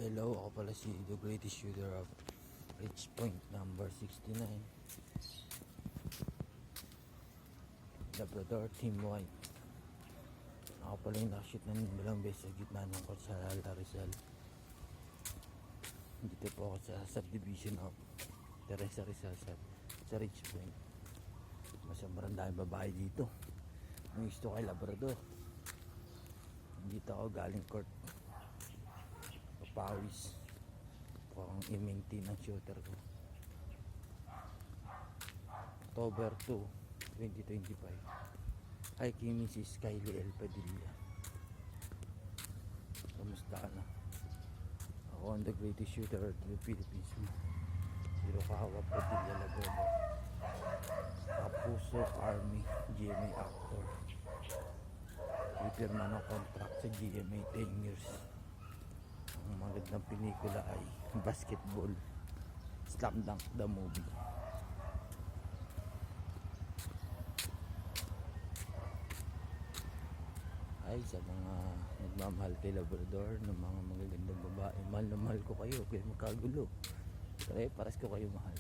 Hello, ako pala si The Greatest Shooter of Rich Point number 69, Labrador Team White. Ako pala yung nakashoot ng ilang beses sa gitna ng Corsala Rizal. Dito po ako sa subdivision of Teresa Rizal sa Rich Point. Sobrang daming babae dito. Ang gusto kay Labrador. Dito ako galing court, pawis po ang i-maintain ng shooter ko. October 2, 2025. Hi kay Mrs. Kylie L. Padilla, kamusta ka na? Ako ang the greatest shooter of the Philippines, Hirokawa Padilla Labrador, Kapuso Army GMA actor. Ipirma ng contract sa GMA 10 years. Ang magandang pelikula ay Basketball, Slam Dunk the movie. Ay, sa mga nagmamahal kay Labrador ng mga magagandang babae, mahal na mahal ko kayo, kaya magkagulo. Kaya pares ko kayo mahal.